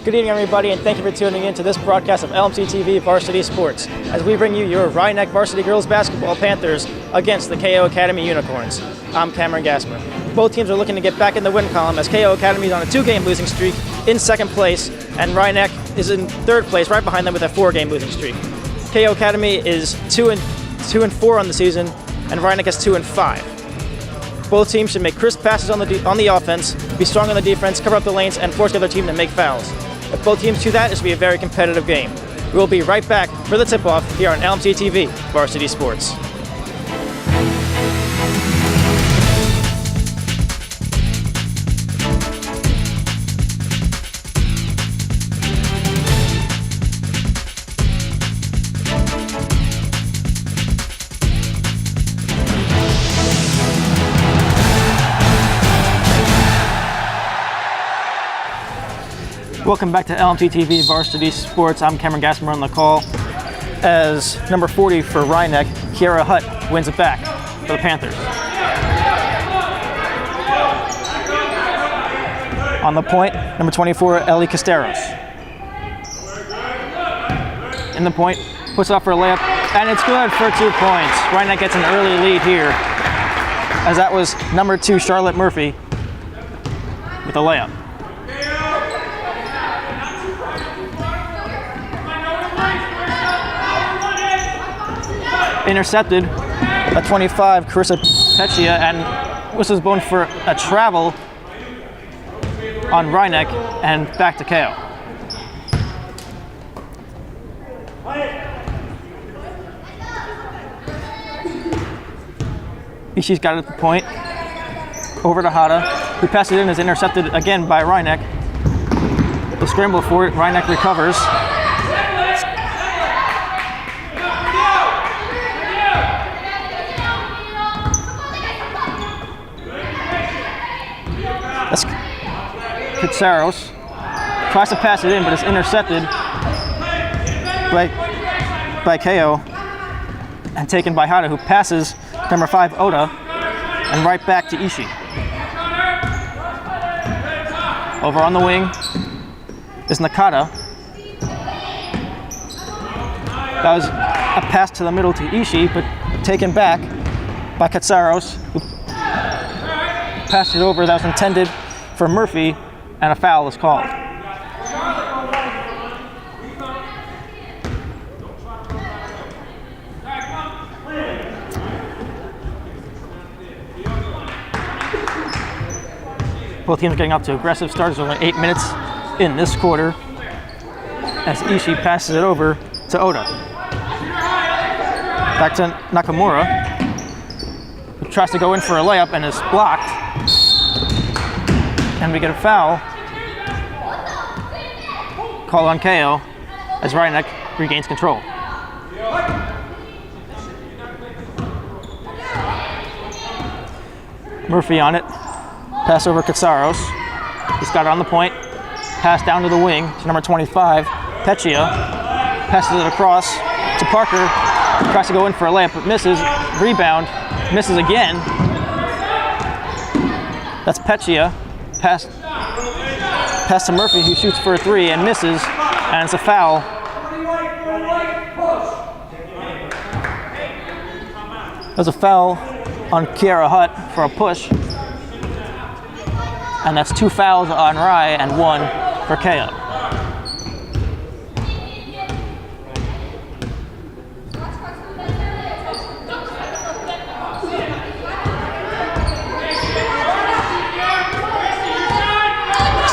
Good evening, everybody, and thank you for tuning in to this broadcast of LMC TV Varsity Sports, as we bring you your Rhinebeck Varsity Girls Basketball Panthers against the Keio Academy Unicorns. I'm Cameron Gassmer. Both teams are looking to get back in the win column, as Keio Academy is on a 2-game losing streak in second place, and Rhinebeck is in third place, right behind them with a 4-game losing streak. Keio Academy is 2-4 on the season, and Rhinebeck is 2-5. Both teams should make crisp passes on the offense, be strong on the defense, cover up the lanes, and force the other team to make fouls. If both teams do that, it should be a very competitive game. We will be right back for the tip-off here on LMC TV Varsity Sports. Welcome back to LMC TV Varsity Sports. I'm Cameron Gassmer on the call, as number 40 for Rhinebeck, Keio Hutt, wins it back for the Panthers. On the point, number 24, Ellie Casteros. In the point, puts it off for a layup, and it's good for 2 points. Rhinebeck gets an early lead here, as that was number 2, Charlotte Murphy, with a layup. Intercepted at 25, Carissa Peccia, and whistles blown for a travel on Rhinebeck and back to Keio. Ishii's got it at the point, over to Hada, who passes it in, is intercepted again by Rhinebeck. They'll scramble for it, Rhinebeck recovers. That's Katsaros. Tries to pass it in, but it's intercepted by Keio and taken by Hada, who passes number 5, Oda, and right back to Ishii. Over on the wing is Nakata. That was a pass to the middle to Ishii, but taken back by Katsaros, who passed it over. That was intended for Murphy, and a foul is called. Both teams getting up to aggressive starts. Only 8 minutes in this quarter, as Ishii passes it over to Oda. Back to Nakamura, who tries to go in for a layup and is blocked. And we get a foul called on Keio as Rhinebeck regains control. Murphy on it. Pass over Katsaros. He's got it on the point. Pass down to the wing to number 25, Peccia. Passes it across to Parker. Tries to go in for a layup, but misses. Rebound. Misses again. That's Peccia. Pass to Murphy, who shoots for a 3 and misses, and it's a foul. There's a foul on Keio Hutt for a push, and that's 2 fouls on Rye and 1 for Keio.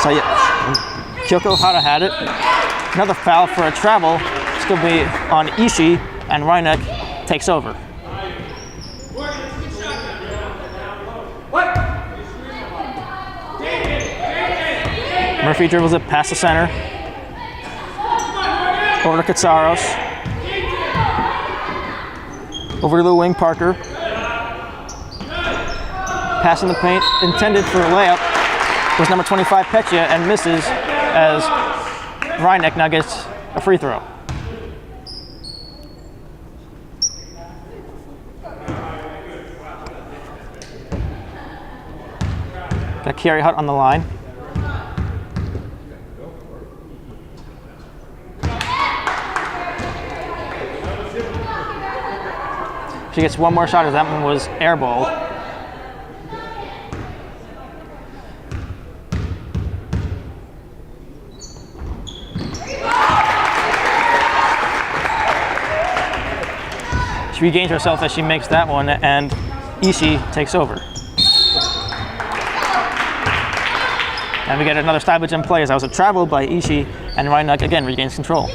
So yeah, Kyoko Hada had it. Another foul for a travel. It's going to be on Ishii, and Rhinebeck takes over. Murphy dribbles it past the center. Over to Katsaros. Over to the wing, Parker. Pass in the paint, intended for a layup. Was number 25, Peccia, and misses, as Rhinebeck now gets a free throw. Got Keio Hutt on the line. She gets one more shot as that one was airballed. She regains herself as she makes that one, and Ishii takes over. And we get another stoppage in play as that was a travel by Ishii, and Reinach again regains control.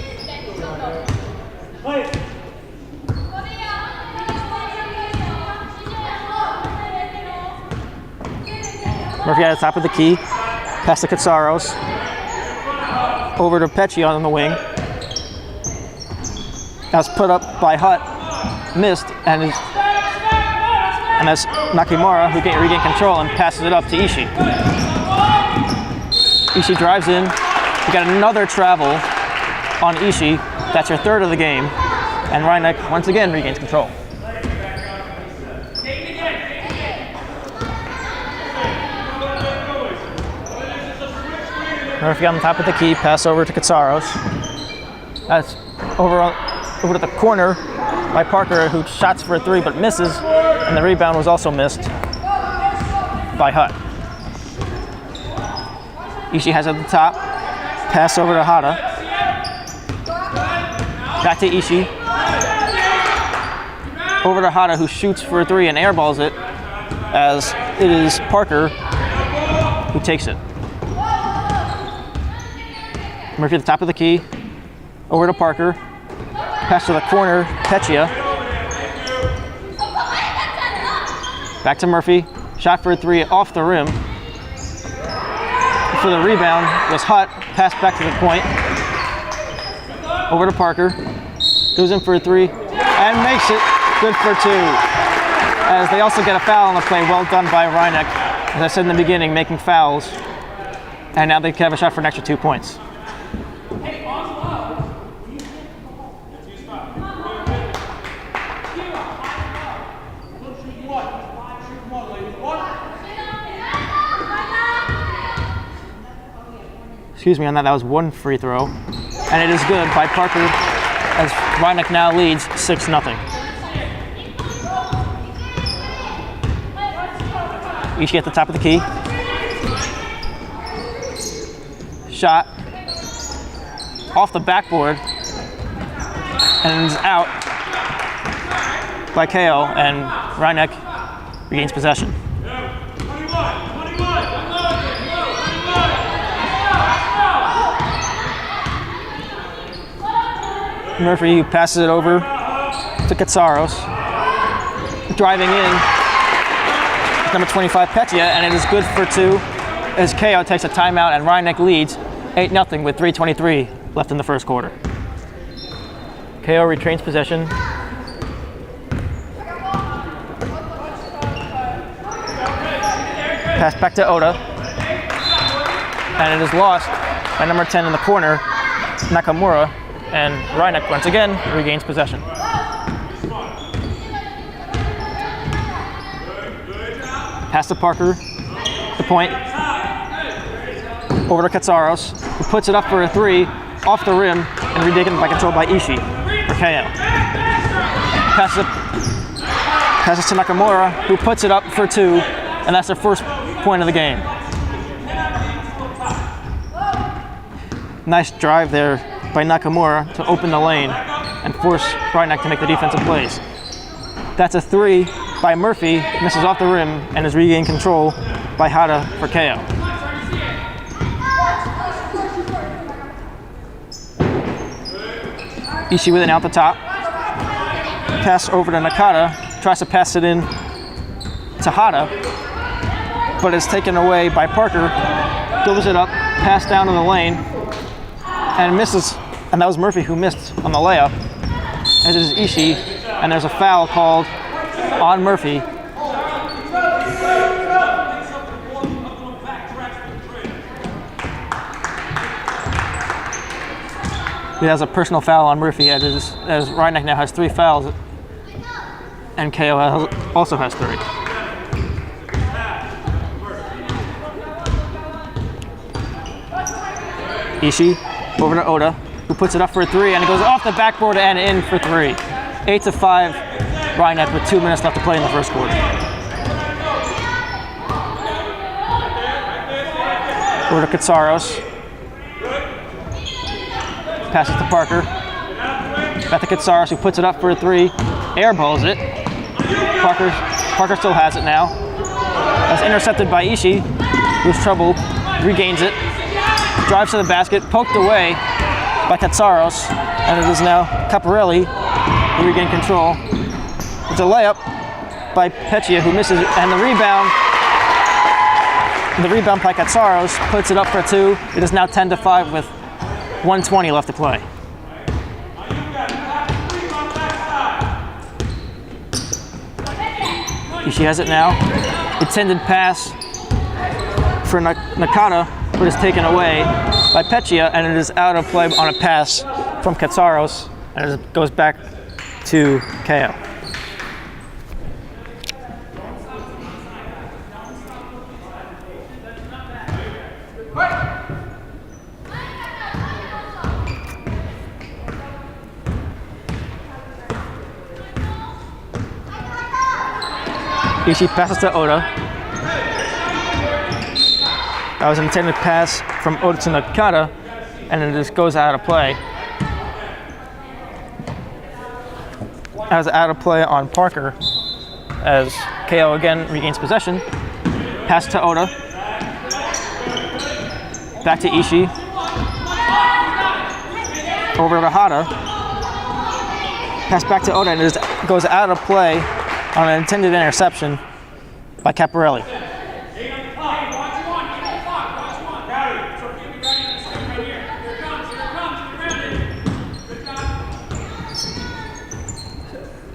Murphy at the top of the key, past to Katsaros, over to Keio on the wing. That's put up by Hutt, missed, and that's Nakamura who regained control and passes it up to Ishii. Ishii drives in. We got another travel on Ishii. That's her third of the game, and Reinach once again regains control. Murphy on the top of the key, pass over to Katsaros. That's over to the corner by Parker, who shots for a three but misses, and the rebound was also missed by Hutt. Ishii has it at the top, pass over to Hata. Back to Ishii. Over to Hata, who shoots for a three and airballs it, as it is Parker who takes it. Murphy at the top of the key, over to Parker, pass to the corner, Keio. Back to Murphy, shot for a three off the rim. For the rebound was Hutt, pass back to the point. Over to Parker, goes in for a three, and makes it, good for two. As they also get a foul on the play, well done by Reinach. As I said in the beginning, making fouls, and now they can have a shot for an extra 2 points. Excuse me on that was one free throw. And it is good by Parker as Reinach now leads 6-0. Ishii at the top of the key. Shot off the backboard and is out by Keio, and Reinach regains possession. Murphy passes it over to Katsaros, driving in, number 25 Keio, and it is good for two as Keio takes a timeout and Reinach leads 8-0 with 3:23 left in the first quarter. Keio retains possession. Pass back to Oda, and it is lost by number 10 in the corner, Nakamura. And Reinach once again regains possession. Pass to Parker, the point. Over to Katsaros, who puts it up for a three, off the rim, and retaken by control by Ishii for Keio. Passes to Nakamura, who puts it up for two, and that's their first point of the game. Nice drive there by Nakamura to open the lane and force Reinach to make the defensive plays. That's a three by Murphy, misses off the rim, and is regained control by Hata for Keio. Ishii with it out the top. Pass over to Nakata, tries to pass it in to Hata, but it's taken away by Parker, goes it up, pass down in the lane, and misses. And that was Murphy who missed on the layup, as it is Ishii, and there's a foul called on Murphy. He has a personal foul on Murphy, as Reinach now has 3 fouls, and Keio also has 3. Ishii over to Oda, who puts it up for a three, and it goes off the backboard and in for 3. 8-5 Rhinebeck with 2 minutes left to play in the first quarter. Over to Katsaros. Passes to Parker. Back to Katsaros, who puts it up for a 3. Airballs it. Parker still has it now. That's intercepted by Ishii, who's trouble, regains it. Drives to the basket, poked away by Katsaros, and it is now Caparelli who regained control. It's a layup by Peccia, who misses it, and the rebound by Katsaros puts it up for 2. It is now 10-5 with 1:20 left to play. She has it now. Intended pass for Nakata, but is taken away by Peccia, and it is out of play on a pass from Katsaros, and it goes back to Keio. Ishii passes to Oda. That was an intended pass from Oda to Nakata, and it just goes out of play. That was out of play on Parker, as Keio again regains possession. Pass to Oda. Back to Ishii. Over to Hata. Pass back to Oda, and it just goes out of play on an intended interception by Caparelli.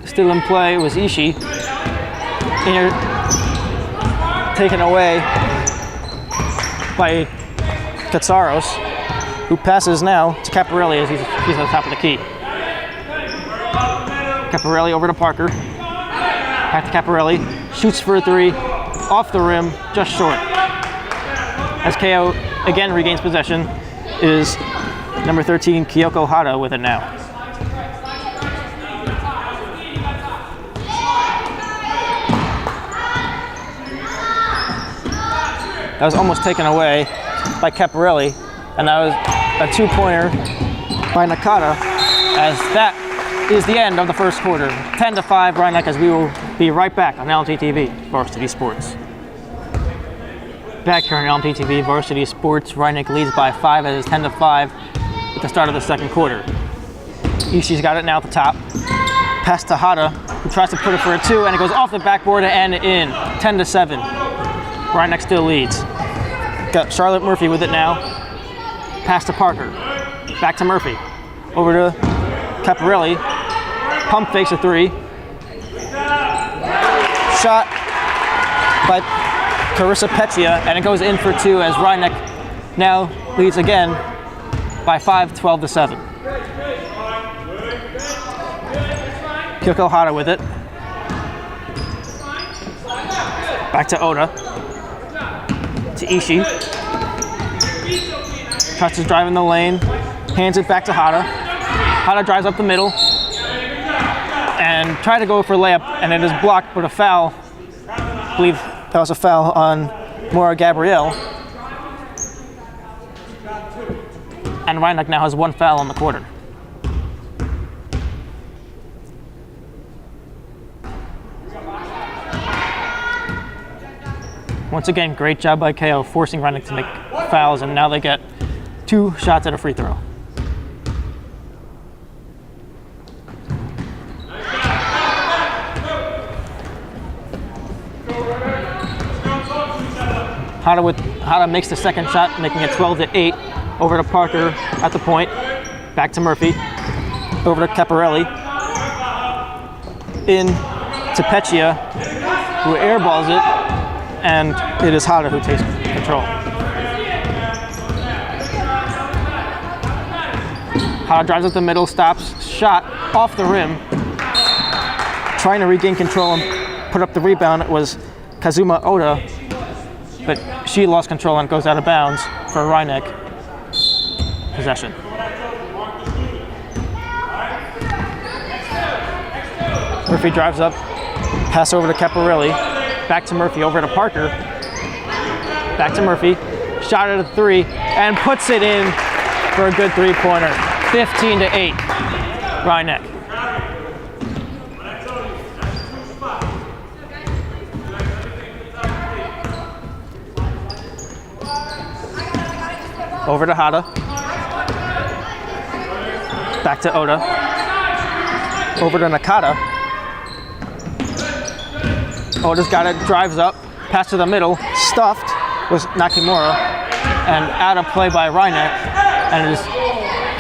Still in play was Ishii. Taken away by Katsaros, who passes now to Caparelli as he's at the top of the key. Caparelli over to Parker. Back to Caparelli, shoots for a 3, off the rim, just short. As Keio again regains possession, is number 13, Kyoko Hata with it now. That was almost taken away by Caparelli, and that was a 2-pointer by Nakata, as that is the end of the first quarter. 10-5 Rhinebeck, as we will be right back on LMC TV Varsity Sports. Back here on LMC TV Varsity Sports, Rhinebeck leads by 5 as it's 10-5 at the start of the second quarter. Ishii's got it now at the top. Pass to Hata, who tries to put it for a 2, and it goes off the backboard and in. 10-7. Rhinebeck still leads. Got Charlotte Murphy with it now. Pass to Parker. Back to Murphy. Over to Caparelli. Pump fakes a 3. Shot by Carissa Peccia, and it goes in for 2 as Rhinebeck now leads again by 5, 12-7. Kyoko Hata with it. Back to Oda. To Ishii. Tries to drive in the lane. Hands it back to Hata. Hata drives up the middle. And try to go for a layup, and it is blocked, but a foul. I believe that was a foul on Maura Gabrielle. And Rhinebeck now has 1 foul on the quarter. Once again, great job by Keio forcing Rhinebeck to make fouls, and now they get 2 shots at a free throw. Hata makes the second shot, making it 12-8. Over to Parker at the point. Back to Murphy. Over to Caparelli. In to Peccia, who airballs it, and it is Hata who takes control. Hata drives up the middle, stops, shot off the rim. Trying to regain control and put up the rebound was Kazuma Oda, but she lost control and goes out of bounds for Rhinebeck possession. Murphy drives up, pass over to Caparelli, back to Murphy, over to Parker, back to Murphy, shot at a 3, and puts it in for a good 3-pointer. 15-8, Rhinebeck. Over to Hada. Back to Oda. Over to Nakata. Oda's got it, drives up, pass to the middle, stuffed was Nakamura, and out of play by Rhinebeck, and it is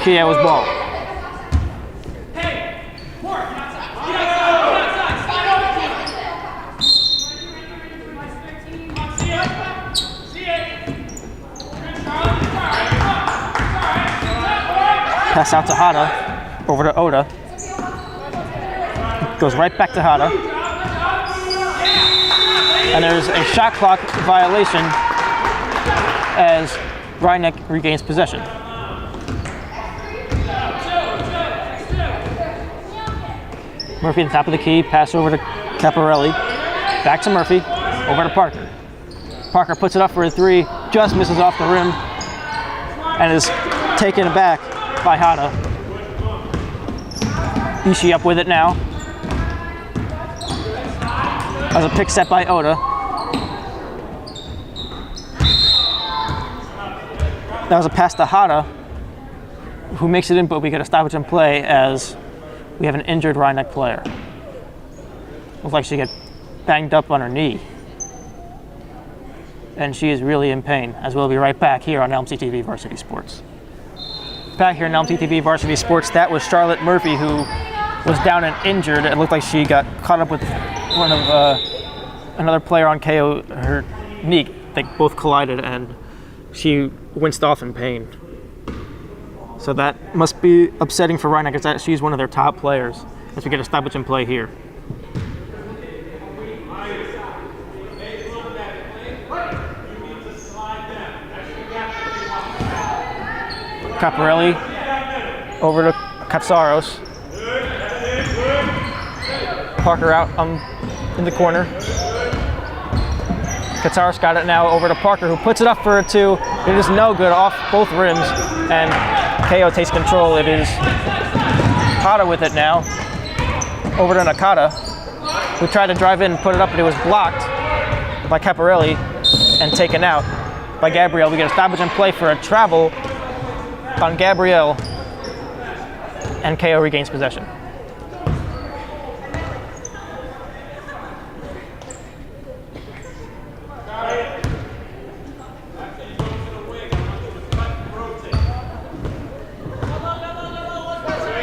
Keio's ball. Pass out to Hada, over to Oda. Goes right back to Hada. And there's a shot clock violation as Rhinebeck regains possession. Murphy at the top of the key, pass over to Caparelli. Back to Murphy, over to Parker. Parker puts it up for a 3, just misses off the rim, and is taken back by Hada. Ishii up with it now. As a pick set by Oda. That was a pass to Hada, who makes it in, but we get a stoppage in play as we have an injured Rhinebeck player. Looks like she got banged up on her knee. And she is really in pain, as we'll be right back here on LMC TV Varsity Sports. Back here on LMC TV Varsity Sports, that was Charlotte Murphy, who was down and injured. It looked like she got caught up with one of another player on Keio. Her knee, they both collided, and she winced off in pain. So that must be upsetting for Rhinebeck, because that she's one of their top players, as we get a stoppage in play here. Caparelli over to Katsaros. Parker out in the corner. Katsaros got it now over to Parker, who puts it up for a 2. It is no good, off both rims, and Keio takes control. It is Hada with it now. Over to Nakata, who tried to drive in and put it up, but it was blocked by Caparelli and taken out by Gabrielle. We get a stoppage in play for a travel on Gabrielle, and Keio regains possession.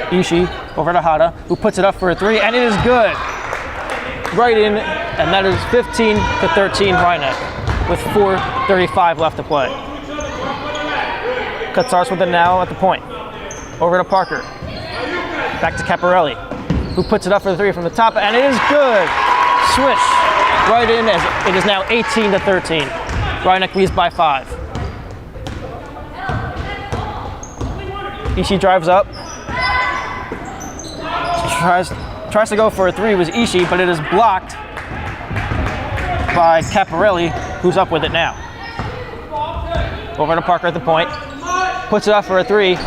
Ishii over to Hada, who puts it up for a 3, and it is good. Right in, and that is 15-13 Rhinebeck with 4:35 left to play. Katsaros with it now at the point. Over to Parker. Back to Caparelli, who puts it up for the 3 from the top, and it is good. Swish right in, as it is now 18-13. Rhinebeck leads by 5. Ishii drives up. Tries to go for a 3 was Ishii, but it is blocked by Caparelli, who's up with it now. Over to Parker at the point. Puts it up for a 3.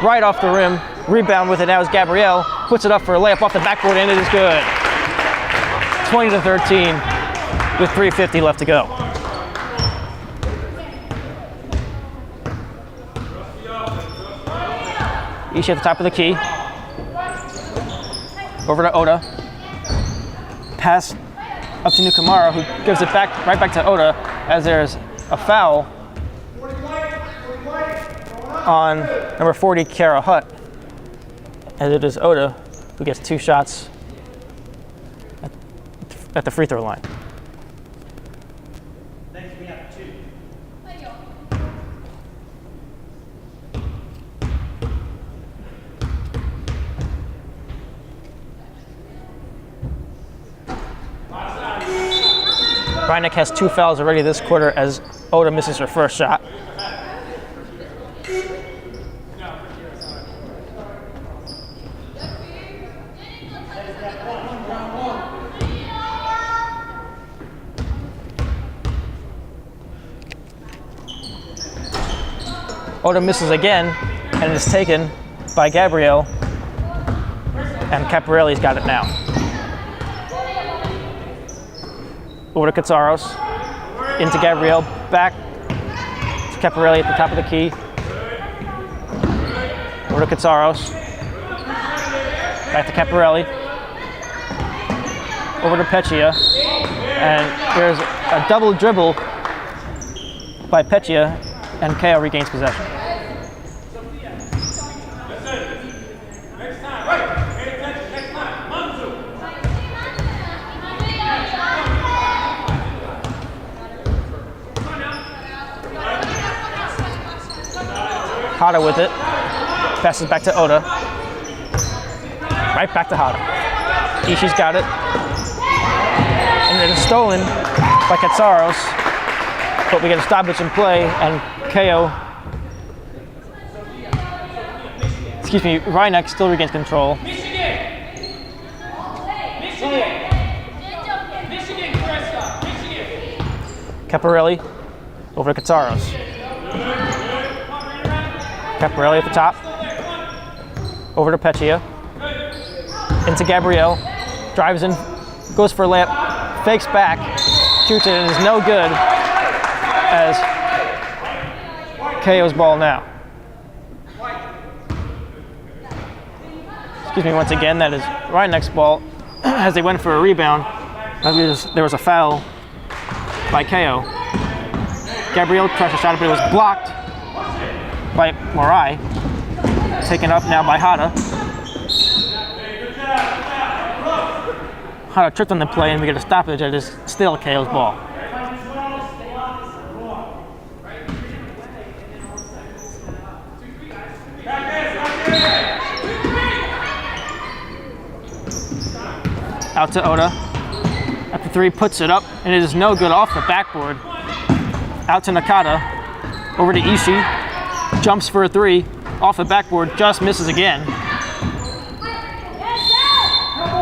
Right off the rim. Rebound with it now is Gabrielle. Puts it up for a layup off the backboard, and it is good. 20-13 with 3:50 left to go. Ishii at the top of the key. Over to Oda. Pass up to Nakamura, who gives it back right back to Oda, as there's a foul on number 40, Kara Hutt, as it is Oda who gets 2 shots at the free throw line. Rhinebeck has 2 fouls already this quarter, as Oda misses her first shot. Oda misses again, and is taken by Gabrielle, and Caparelli's got it now. Over to Katsaros, into Gabrielle, back to Caparelli at the top of the key. Over to Katsaros, back to Caparelli, over to Peccia, and there's a double dribble by Peccia, and Keio regains possession. Hada with it, passes back to Oda, right back to Hada. Ishii's got it, and it is stolen by Katsaros, but we get a stoppage in play, and Keio, Reineck still regains control. Caparelli over to Katsaros. Caparelli at the top, over to Peccia, into Gabrielle, drives in, goes for a layup, fakes back, shoots it, and is no good as Keio's ball now. Once again, that is Reineck's ball as they went for a rebound. There was a foul by Keio. Gabrielle tried to shot it, but it was blocked by Morai, taken up now by Hada. Hada tripped on the play, and we get a stoppage that is still Keio's ball. Out to Oda. At the three, puts it up, and it is no good off the backboard. Out to Nakata. Over to Ishii. Jumps for a three, off the backboard, just misses again.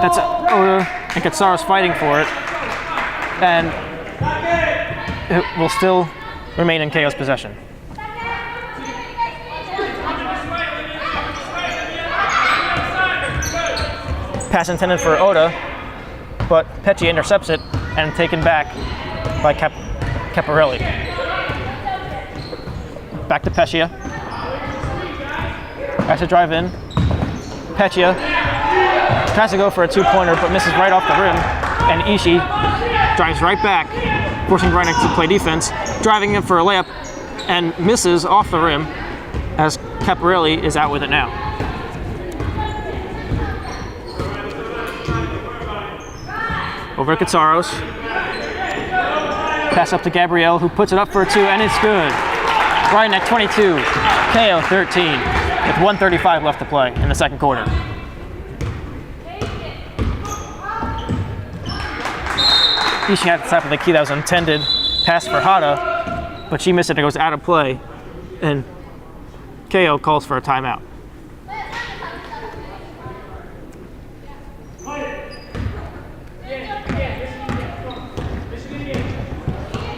That's Oda and Katsaros fighting for it, and it will still remain in Keio's possession. Pass intended for Oda, but Peccia intercepts it and taken back by Caparelli. Back to Peccia. Tries to drive in. Peccia tries to go for a two-pointer, but misses right off the rim. And Ishii drives right back, forcing Reineck to play defense, driving in for a layup, and misses off the rim as Caparelli is out with it now. Over to Katsaros. Pass up to Gabrielle, who puts it up for a two, and it's good. Reineck 22, Keio 13, with 1:35 left to play in the second quarter. Ishii at the top of the key, that was intended pass for Hada, but she missed it, it goes out of play, and Keio calls for a timeout.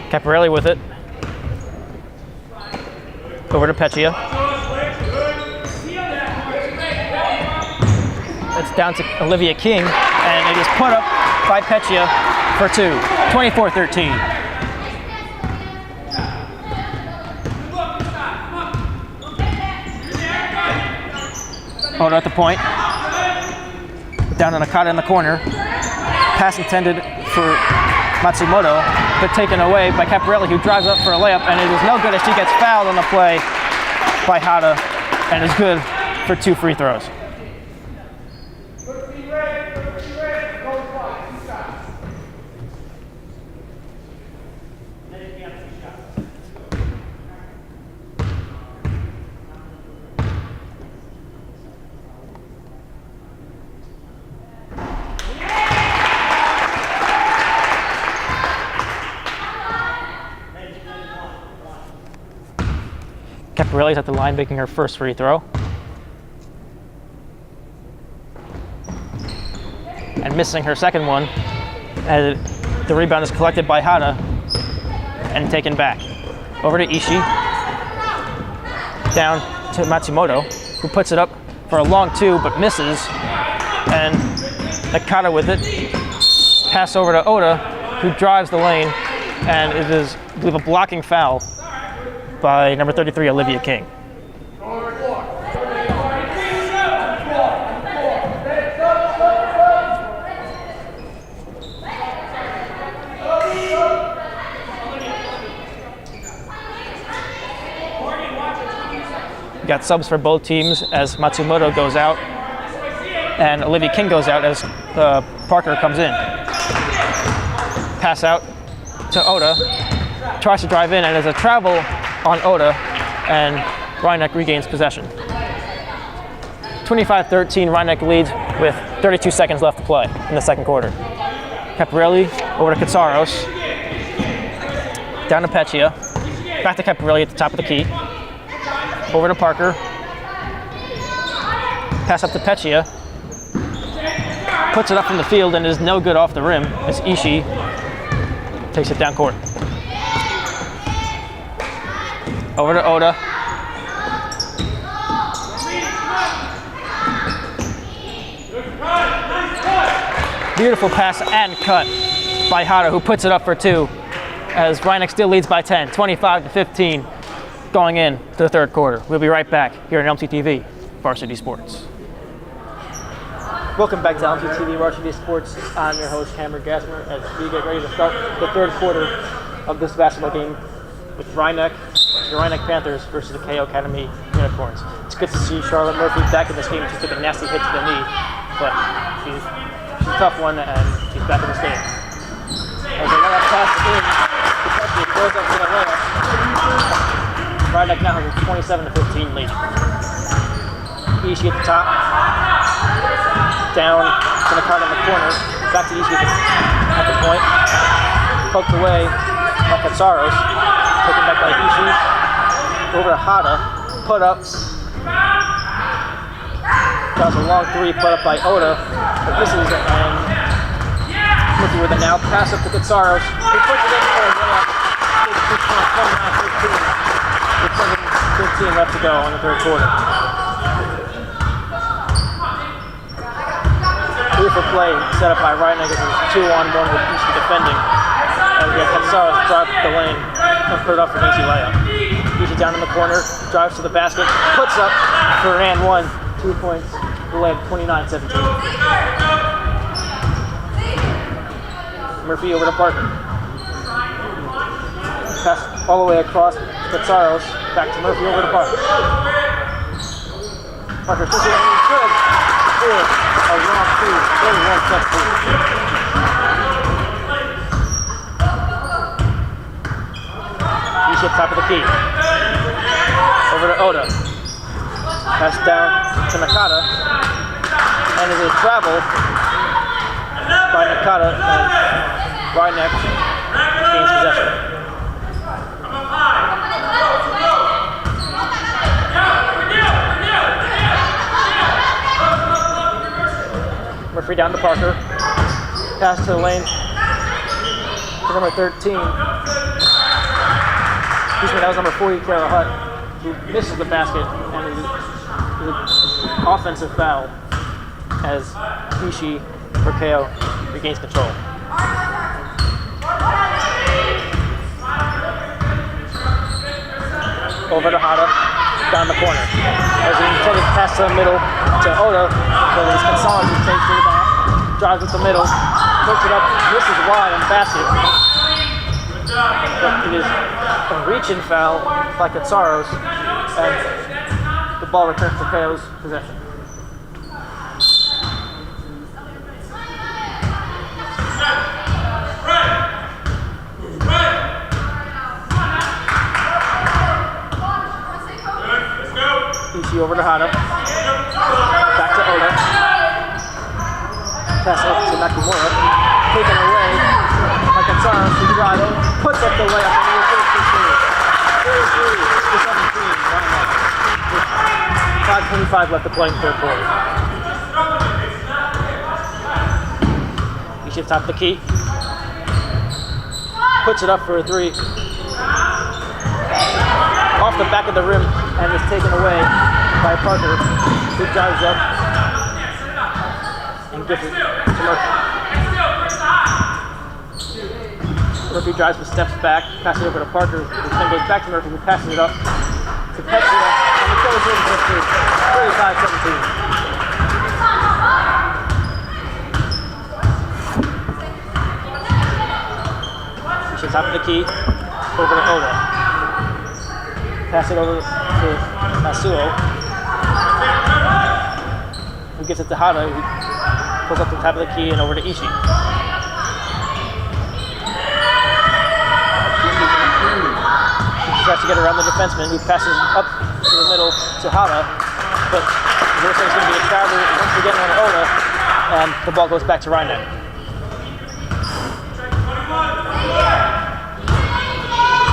Caparelli with it. Over to Peccia. It's down to Olivia King, and it is put up by Peccia for two, 24-13. Oda at the point. Down to Nakata in the corner. Pass intended for Matsumoto, but taken away by Caparelli, who drives up for a layup, and it is no good as she gets fouled on the play by Hada, and is good for 2 free throws. Caparelli's at the line making her first free throw. And missing her second one, as the rebound is collected by Hada and taken back. Over to Ishii. down to Matsumoto, who puts it up for a long 2 but misses. And Nakata with it. Pass over to Oda, who drives the lane, and it is, I believe, a blocking foul by number 33, Olivia King. Got subs for both teams as Matsumoto goes out and Olivia King goes out as Parker comes in. Pass out to Oda, tries to drive in, and there's a travel on Oda, and Rhinebeck regains possession. 25-13, Rhinebeck leads with 32 seconds left to play in the second quarter. Caparelli over to Katsaros, down to Peccia, back to Caparelli at the top of the key, over to Parker, pass up to Peccia, puts it up from the field and is no good off the rim as Ishii takes it down court. Over to Oda. Beautiful pass and cut by Hata, who puts it up for 2 as Rhinebeck still leads by 10, 25-15 going in to the third quarter. We'll be right back here on LMC TV Varsity Sports. Welcome back to LMC TV Varsity Sports. I'm your host, Cameron Gassmer, as we get ready to start the third quarter of this basketball game with the Rhinebeck Panthers versus the Keio Academy Unicorns. It's good to see Charlotte Murphy back in this game. She took a nasty hit to the knee, but she's a tough one, and she's back in this game. As the layup pass in, Kentucky goes up to the layup. Rhinebeck now has a 27-15 lead. Ishii at the top. Down to Nakata in the corner. Back to Ishii at the point. Poked away by Katsaros. Taken back by Ishii. Over to Hata. Put up. That was a long 3 put up by Oda. But misses, and Murphy with it now. Pass up to Katsaros. He puts it in for a layup. 29-15 left to go in the third quarter. Beautiful play set up by Rhinebeck as a 2-on-1 with Ishii defending. And we have Katsaros drive the lane and put it up for an easy layup. Ishii down in the corner, drives to the basket, puts up for an and 1. 2 points, the layup 29-17. Murphy over to Parker. Pass all the way across Katsaros, back to Murphy over to Parker. Parker puts it in, good. Good. A long 2, very well set 2. Ishii at top of the key. Over to Oda. Pass down to Nakata. And it is a travel by Nakata, and Rhinebeck gains possession. Murphy down to Parker. Pass to the lane to number 13. Excuse me, that was number 40, Kara Hutt, who misses the basket, and is an offensive foul as Ishii for Keio regains control. Over to Hata, down the corner. As he intended pass to the middle to Oda, but his Katsaros is changed to the back, drives it to the middle, puts it up, misses wide on the basket. But it is a reach-in foul by Katsaros, and the ball returns to Keio's possession. Ishii over to Hata. Back to Oda. Pass up to Nakamura. Taken away by Katsaros, who drives, puts up the layup, and he is 33-17. 5:25 left to play in the third quarter. Ishii at top of the key. Puts it up for a 3. Off the back of the rim and is taken away by Parker, who drives up and gives it to Murphy. Murphy drives and steps back, passes it over to Parker, who then goes back to Murphy, who passes it up to Keio, and the goes in for 35-17. She's top of the key, over to Oda. Pass it over to Masuo, who gets it to Hada, who pulls up the top of the key and over to Ishii. She tries to get around the defenseman, who passes up to the middle to Hada, but it looks like it's going to be a travel once we get on Oda, and the ball goes back to Rhinebeck.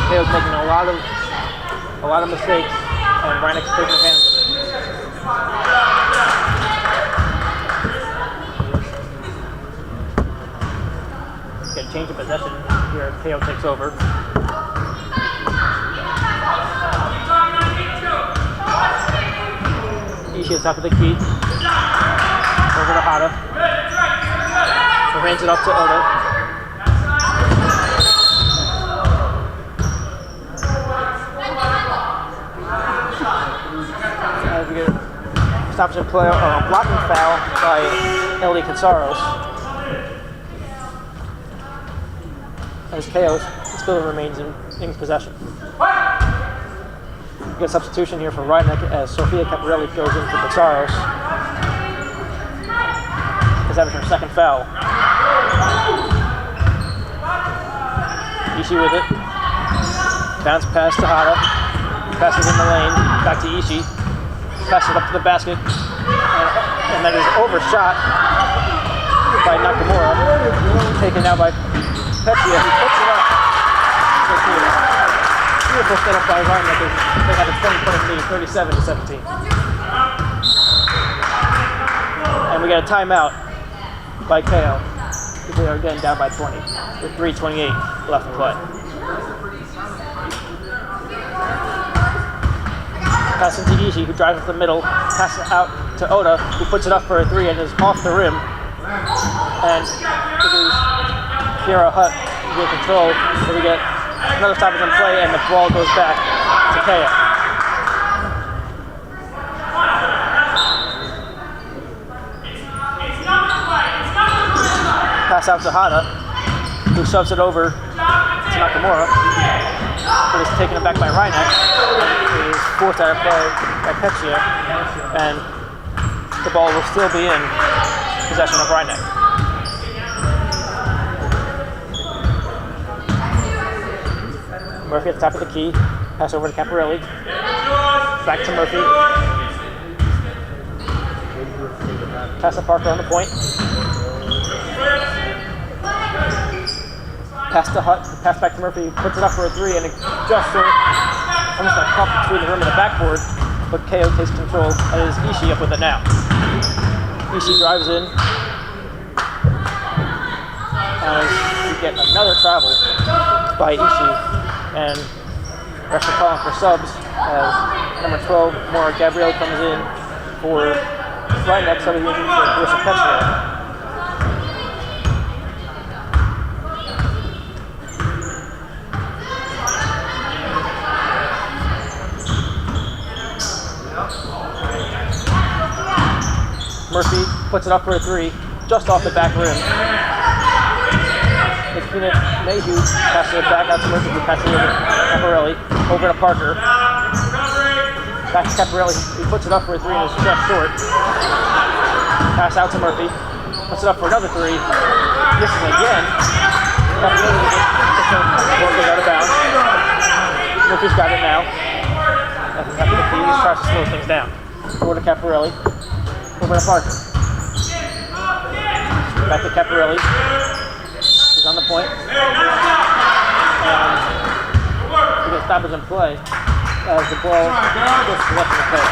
Keio's making a lot of mistakes, and Rhinebeck's taking advantage of it. Get a change of possession here as Keio takes over. Ishii at top of the key. Over to Hada. Who hands it off to Oda. Stops and play, or a blocking foul by Ellie Katsaros. As Keio still remains in possession. We get a substitution here for Rhinebeck as Sofia Caparelli goes in for Katsaros. As that is her second foul. Ishii with it. Bounce pass to Hada. Passes in the lane. Back to Ishii. Passes it up to the basket, and that is overshot by Nakamura, taken now by Petria, who puts it up. Beautiful setup by Rhinebeck as they have a 20-point lead, 37-17. And we get a timeout by Keio, because they are again down by 20, with 3:28 left to play. Pass into Ishii, who drives up the middle, passes out to Oda, who puts it up for a three and is off the rim. And Kiera Hutt in control, so we get another stoppage in play, and the ball goes back to Keio. Pass out to Hada, who shoves it over to Nakamura, but is taken back by Rhinebeck. Is forced out of play by Petria, and the ball will still be in possession of Rhinebeck. Murphy at the top of the key, pass over to Caparelli, back to Murphy, pass to Parker on the point, pass to Hutt, pass back to Murphy, puts it up for a three, and it just short. Almost a cup between the rim and the backboard, but Keio takes control, and it is Ishii up with it now. Ishii drives in, and we get another travel by Ishii, and refs are calling for subs as number 12, Maura Gabrielle, comes in for Rhinebeck, subbing in for Brisa Petria. Murphy puts it up for a three, just off the back rim. It's Mayhew passes it back out to Murphy, who passes it over to Caparelli, over to Parker. Back to Caparelli, he puts it up for a three and is just short. Pass out to Murphy, puts it up for another three. Misses again. Caparelli goes out of bounds. Murphy's got it now. After the key, he tries to slow things down. Over to Caparelli. Over to Parker. Back to Caparelli. He's on the point. And we get stoppage in play as the ball goes to left of the play.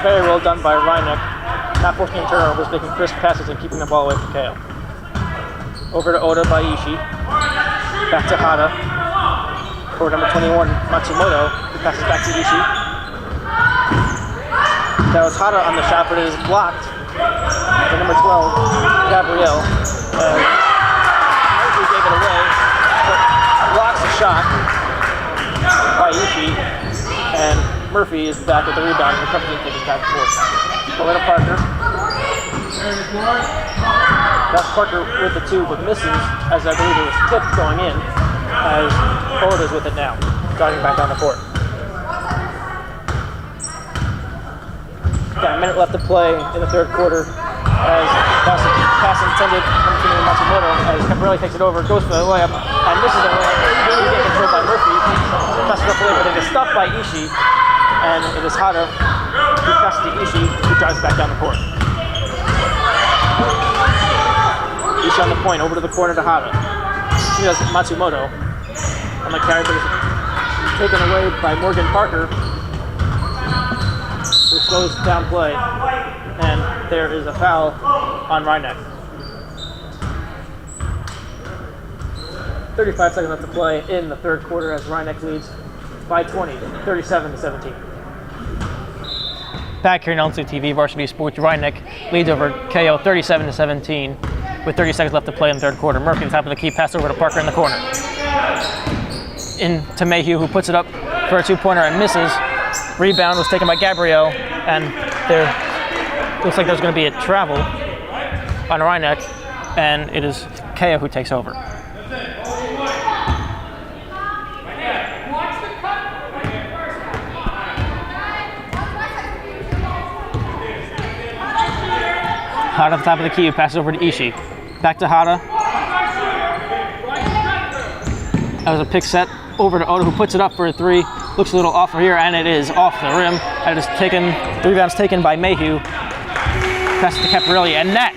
Very well done by Rhinebeck, not forcing any turnovers, making crisp passes and keeping the ball away from Keio. Over to Oda by Ishii. Back to Hada. for number 21, Matsumoto, who passes back to Ishii. That was Hara on the shot, but it is blocked by number 12, Gabrielle. Murphy gave it away, but blocks the shot by Ishii, and Murphy is back with the rebound, recovers and takes it back and forth. Over to Parker. That's Parker with the 2, but misses, as I believe it was tipped going in, as Oda's with it now, driving back down the court. Got a minute left to play in the third quarter, as that's a pass intended from Matsumoto, as Caparelli takes it over, goes for the layup, and misses the layup. He's getting controlled by Murphy, passes up the layup, but it is stopped by Ishii, and it is Hara who passes to Ishii, who drives back down the court. Ishii on the point, over to the corner to Hara. He does Matsumoto on the carry, but is taken away by Morgan Parker, who slows down play, and there is a foul on Reineke. 35 seconds left to play in the third quarter as Reineke leads by 20, 37-17. Back here in LMC TV Varsity Sports, Reineke leads over Keio 37-17 with 30 seconds left to play in the third quarter. Murphy, the top of the key, pass over to Parker in the corner. In to Mayhew, who puts it up for a 2-pointer and misses. Rebound was taken by Gabrielle, and there looks like there's going to be a travel on Reineke, and it is Keio who takes over. Hara at the top of the key, who passes over to Ishii. Back to Hara. That was a pick set over to Oda, who puts it up for a 3. Looks a little off here, and it is off the rim. That is taken, the rebound's taken by Mayhew. Passes to Caparelli, and that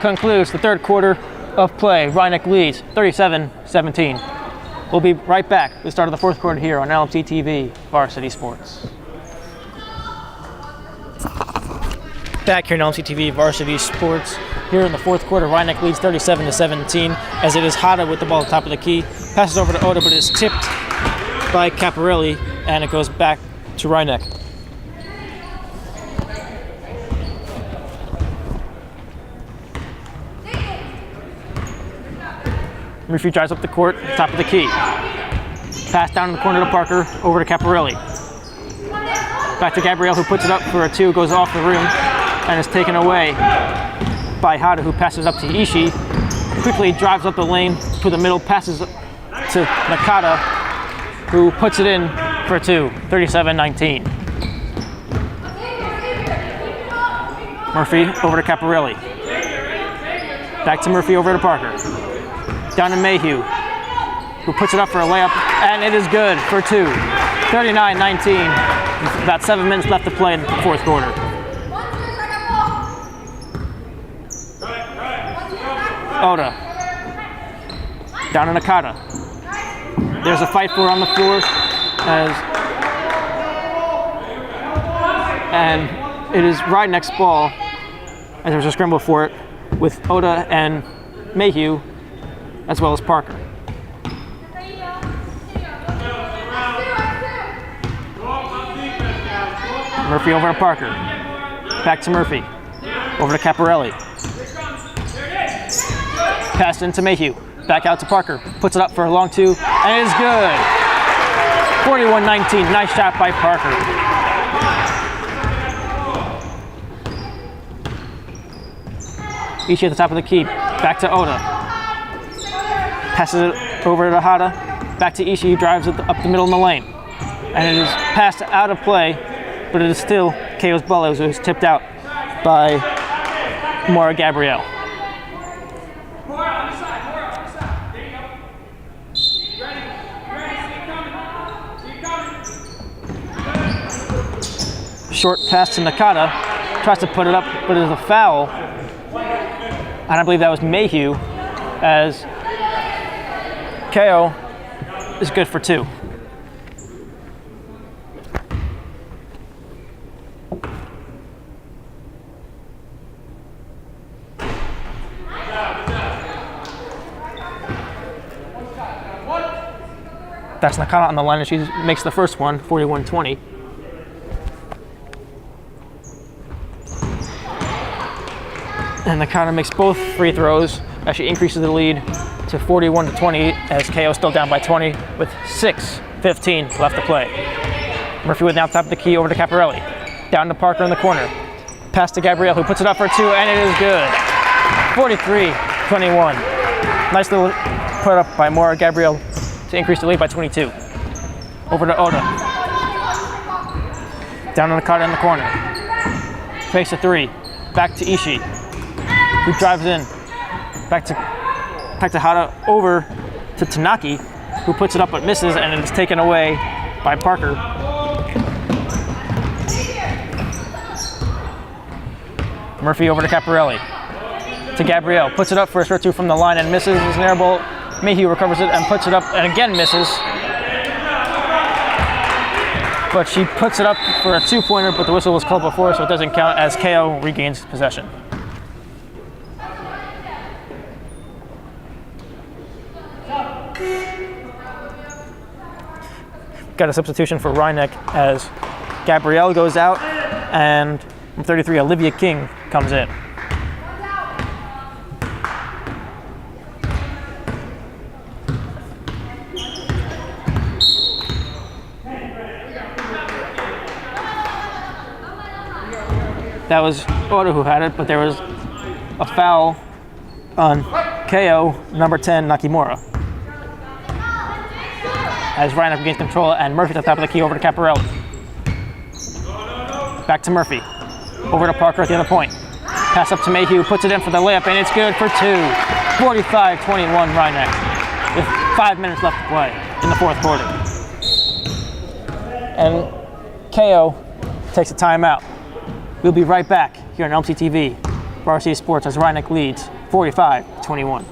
concludes the third quarter of play. Reineke leads 37-17. We'll be right back with the start of the fourth quarter here on LMC TV Varsity Sports. Back here in LMC TV Varsity Sports. Here in the fourth quarter, Reineke leads 37-17 as it is Hara with the ball at the top of the key. Passes over to Oda, but it is tipped by Caparelli, and it goes back to Reineke. Murphy drives up the court, top of the key. Pass down in the corner to Parker, over to Caparelli. Back to Gabrielle, who puts it up for a 2, goes off the rim, and is taken away by Hara, who passes up to Ishii. Quickly drives up the lane to the middle, passes to Nakata, who puts it in for a 2, 37-19. Murphy over to Caparelli. Back to Murphy, over to Parker. Down to Mayhew, who puts it up for a layup, and it is good for 2, 39-19. About 7 minutes left to play in the fourth quarter. Oda. Down to Nakata. There's a fight for on the floor, and it is Reineke's ball, as there's a scramble for it with Oda and Mayhew, as well as Parker. Murphy over to Parker. Back to Murphy. Over to Caparelli. Passed into Mayhew. Back out to Parker. Puts it up for a long 2, and it is good. 41-19. Nice shot by Parker. Ishii at the top of the key. Back to Oda. Passes it over to Hara. Back to Ishii. Drives it up the middle in the lane. And it is passed out of play, but it is still Keio's ball. It was tipped out by Maura Gabrielle. Short pass to Nakata, tries to put it up, but it is a foul. And I believe that was Mayhew, as Keio is good for 2. That's Nakano on the line, and she makes the first one, 41-20. And Nakano makes both free throws as she increases the lead to 41-20 as Keio still down by 20 with 6:15 left to play. Murphy with now top of the key over to Caparelli. Down to Parker in the corner. Pass to Gabrielle, who puts it up for two, and it is good. 43-21. Nice little put up by Maura Gabrielle to increase the lead by 22. Over to Oda. Down on the card in the corner. Fakes a three. Back to Ishii, who drives in. Back to Hata over to Tanaki, who puts it up but misses, and it is taken away by Parker. Murphy over to Caparelli. To Gabrielle, puts it up for a short two from the line and misses. It's an air ball. Mayhew recovers it and puts it up and again misses. But she puts it up for a two-pointer, but the whistle was called before, so it doesn't count as Keio regains possession. Got a substitution for Rhyneck as Gabrielle goes out and from 33, Olivia King comes in. That was Oda who had it, but there was a foul on Keio, number 10, Nakimura. As Ryan regains control and Murphy at the top of the key over to Caparelli. Back to Murphy. Over to Parker at the other point. Pass up to Mayhew, puts it in for the layup, and it's good for two. 45-21 Rhyneck with 5 minutes left to play in the fourth quarter. And Keio takes a timeout. We'll be right back here on LMC TV, Varsity Sports, as Rhyneck leads 45-21.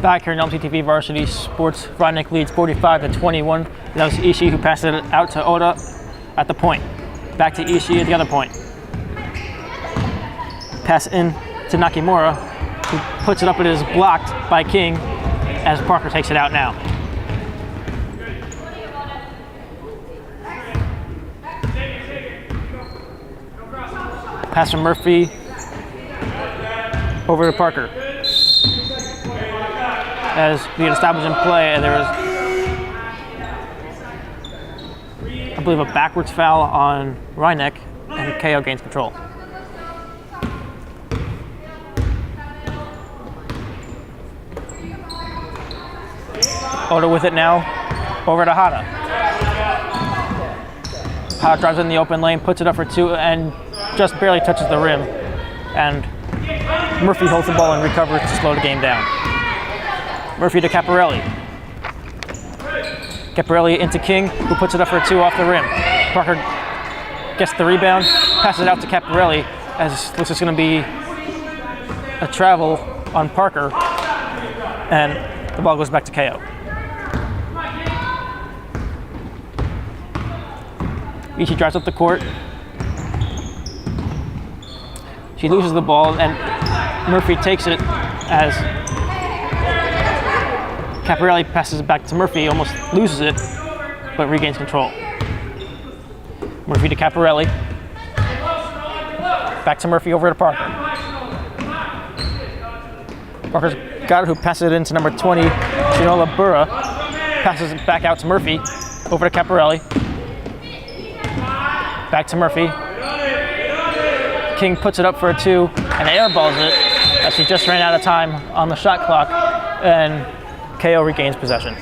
Back here in LMC TV Varsity Sports, Rhyneck leads 45-21. That was Ishii who passed it out to Oda at the point. Back to Ishii at the other point. Pass in to Nakimura, who puts it up, it is blocked by King as Parker takes it out now. Pass from Murphy over to Parker. As we established in play, there was, I believe, a backwards foul on Rhyneck, and Keio gains control. Oda with it now, over to Hata. Hata drives in the open lane, puts it up for two, and just barely touches the rim. And Murphy holds the ball and recovers to slow the game down. Murphy to Caparelli. Caparelli into King, who puts it up for two off the rim. Parker gets the rebound, passes it out to Caparelli, as this is going to be a travel on Parker, and the ball goes back to Keio. Ishii drives up the court. She loses the ball, and Murphy takes it as Caparelli passes it back to Murphy, almost loses it, but regains control. Murphy to Caparelli. Back to Murphy, over to Parker. Parker's got it, who passes it into number 20, Shinola Burra. Passes it back out to Murphy, over to Caparelli. Back to Murphy. King puts it up for a two and airballs it as he just ran out of time on the shot clock, and Keio regains possession.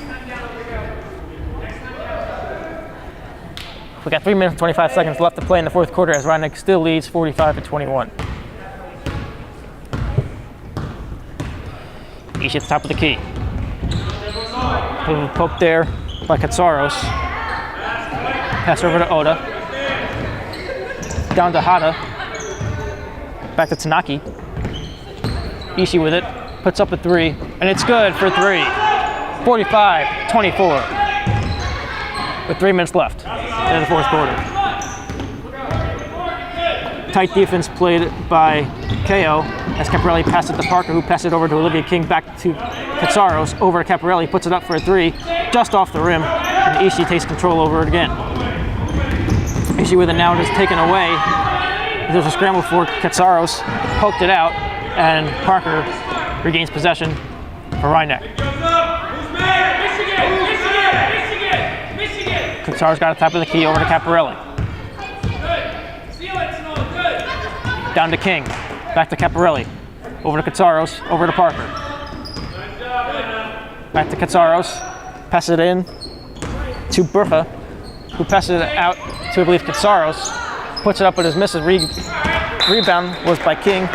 We got 3 minutes and 25 seconds left to play in the fourth quarter as Rhyneck still leads 45-21. Ishii at the top of the key. A little poke there by Katsaros. Pass over to Oda. Down to Hata. Back to Tanaki. Ishii with it. Puts up a three, and it's good for three. 45-24. With 3 minutes left in the fourth quarter. Tight defense played by Keio as Caparelli passed it to Parker, who passed it over to Olivia King, back to Katsaros, over to Caparelli, puts it up for a three, just off the rim, and Ishii takes control over it again. Ishii with it now is taken away. There's a scramble for Katsaros, poked it out, and Parker regains possession for Rhinebeck. Katsaros got a top of the key over to Caparelli. Down to King, back to Caparelli, over to Katsaros, over to Parker. Back to Katsaros, passes it in to Burha, who passes it out to, I believe, Katsaros, puts it up but his misses. Rebound was by King,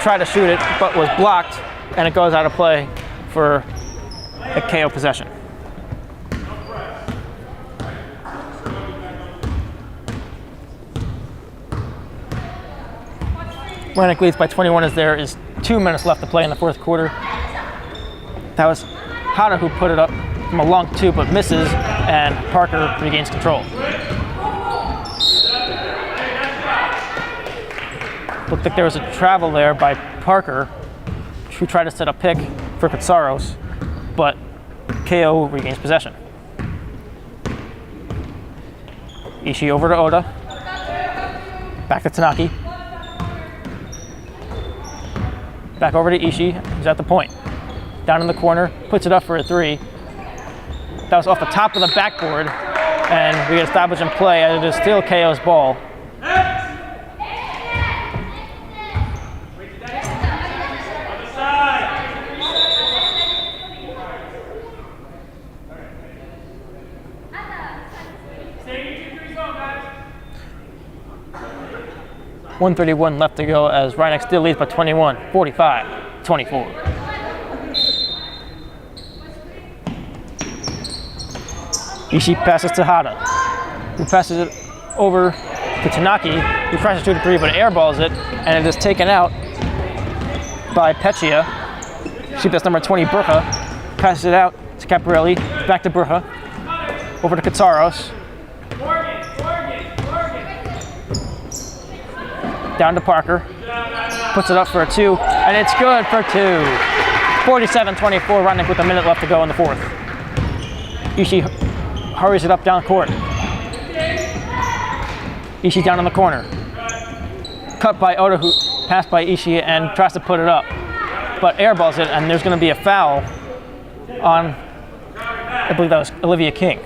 tried to shoot it but was blocked, and it goes out of play for a KO possession. Rhinebeck leads by 21 as there is 2 minutes left to play in the fourth quarter. That was Hada who put it up from a long two but misses, and Parker regains control. Looked like there was a travel there by Parker, who tried to set a pick for Katsaros, but Keio regains possession. Ishii over to Oda, back to Tanaki. Back over to Ishii, who's at the point. Down in the corner, puts it up for a three. That was off the top of the backboard, and we get established in play as it is still Keio's ball. .131 left to go as Rhinebeck still leads by 21, 45-24. Ishii passes to Hada, who passes it over to Tanaki, who tries to shoot a three but airballs it, and it is taken out by Peccia. She pass number 20, Burha, passes it out to Caparelli, back to Burha, over to Katsaros. Down to Parker, puts it up for a two, and it's good for two. 47-24, Rhinebeck with a minute left to go in the fourth. Ishii hurries it up down court. Ishii down in the corner. Cut by Oda, who passed by Ishii and tries to put it up, but airballs it, and there's going to be a foul on, I believe that was Olivia King.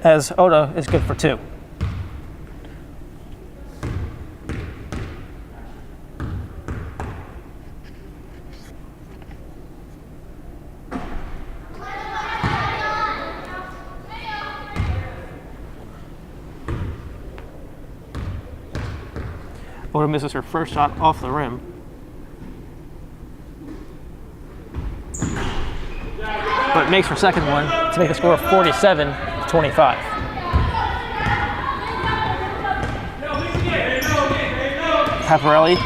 As Oda is good for two. Oda misses her first shot off the rim. But makes her second one to make the score 47-25. Caparelli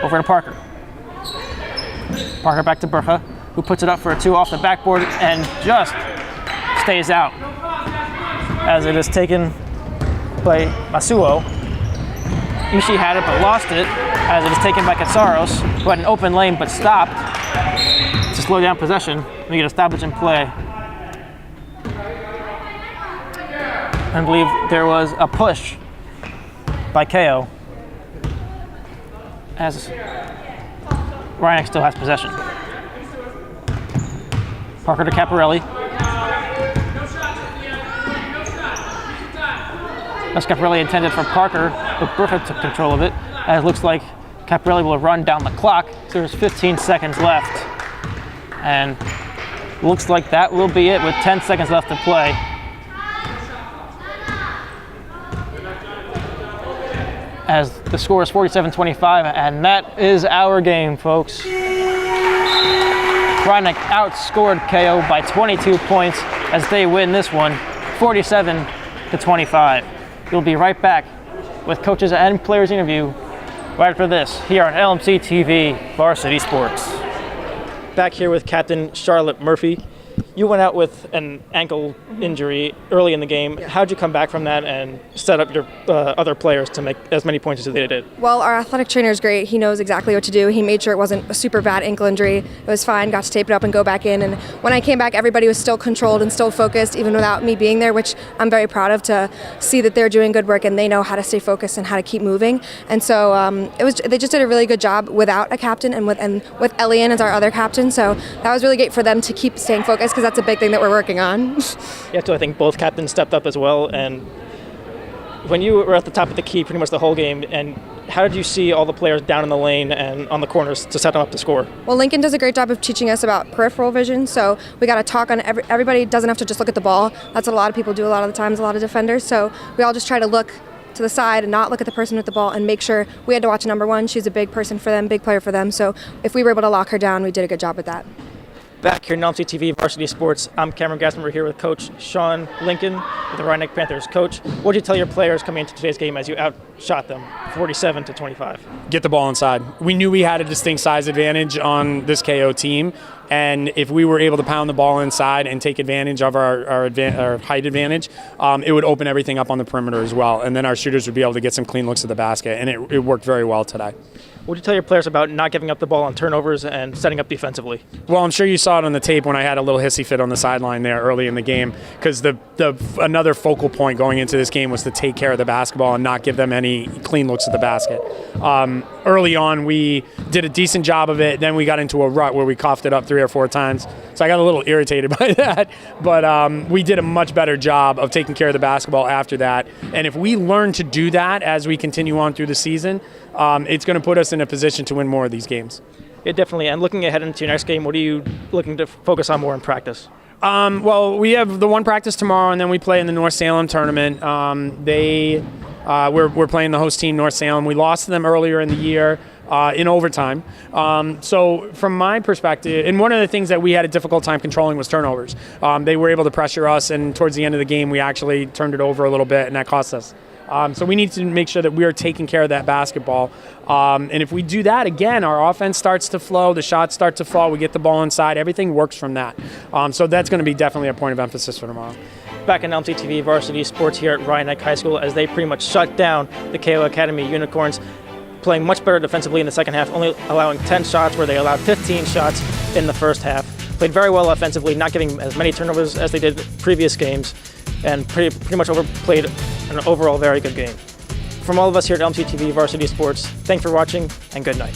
over to Parker. Parker back to Burha, who puts it up for a two off the backboard and just stays out as it is taken by Masuo. Ishii had it but lost it as it is taken by Katsaros, who had an open lane but stopped to slow down possession. We get established in play. I believe there was a push by Keio as Rhinebeck still has possession. Parker to Caparelli. That's Caparelli intended for Parker, but Burha took control of it. As it looks like Caparelli will run down the clock. So there's 15 seconds left. And looks like that will be it with 10 seconds left to play. As the score is 47-25, and that is our game, folks. Rhinebeck outscored Keio by 22 points as they win this one, 47-25. We'll be right back with coaches and players interview right after this here on LMC TV Varsity Sports. Back here with Captain Charlotte Murphy. You went out with an ankle injury early in the game. Yeah. How'd you come back from that and set up your other players to make as many points as they did? Well, our athletic trainer is great. He knows exactly what to do. He made sure it wasn't a super bad ankle injury. It was fine, got to tape it up and go back in. And when I came back, everybody was still controlled and still focused, even without me being there, which I'm very proud of, to see that they're doing good work and they know how to stay focused and how to keep moving. And so they just did a really good job without a captain and with Elian as our other captain. So that was really great for them to keep staying focused, because that's a big thing that we're working on. Yeah, so I think both captains stepped up as well. And when you were at the top of the key pretty much the whole game, and how did you see all the players down in the lane and on the corners to set them up to score? Well, Lincoln does a great job of teaching us about peripheral vision, so we got to talk on everybody doesn't have to just look at the ball. That's what a lot of people do a lot of the times, a lot of defenders. So we all just try to look to the side and not look at the person with the ball and make sure. We had to watch number 1. She's a big person for them, big player for them. So if we were able to lock her down, we did a good job with that. Back here in LMC TV Varsity Sports, I'm Cameron Gassman. We're here with Coach Sean Lincoln with the Rhinebeck Panthers. Coach, what did you tell your players coming into today's game as you outshot them 47-25? Get the ball inside. We knew we had a distinct size advantage on this Keio team, and if we were able to pound the ball inside and take advantage of our height advantage, it would open everything up on the perimeter as well, and then our shooters would be able to get some clean looks at the basket, and it worked very well today. What would you tell your players about not giving up the ball on turnovers and setting up defensively? Well, I'm sure you saw it on the tape when I had a little hissy fit on the sideline there early in the game, because another focal point going into this game was to take care of the basketball and not give them any clean looks at the basket. Early on, we did a decent job of it. Then we got into a rut where we coughed it up 3 or 4 times. So I got a little irritated by that. But we did a much better job of taking care of the basketball after that. And if we learn to do that as we continue on through the season, it's going to put us in a position to win more of these games. Yeah, definitely. And looking ahead into your next game, what are you looking to focus on more in practice? Well, we have the one practice tomorrow, and then we play in the North Salem tournament. We're playing the host team, North Salem. We lost to them earlier in the year in overtime. So from my perspective, and one of the things that we had a difficult time controlling was turnovers. They were able to pressure us, and towards the end of the game, we actually turned it over a little bit, and that cost us. So we need to make sure that we are taking care of that basketball. And if we do that, again, our offense starts to flow, the shots start to fall, we get the ball inside, everything works from that. So that's going to be definitely a point of emphasis for tomorrow. Back in LMC TV Varsity Sports here at Rhinebeck High School, as they pretty much shut down the Keio Academy Unicorns, playing much better defensively in the second half, only allowing 10 shots where they allowed 15 shots in the first half. Played very well offensively, not giving as many turnovers as they did previous games, and pretty much overplayed an overall very good game. From all of us here at LMC TV Varsity Sports, thanks for watching, and good night.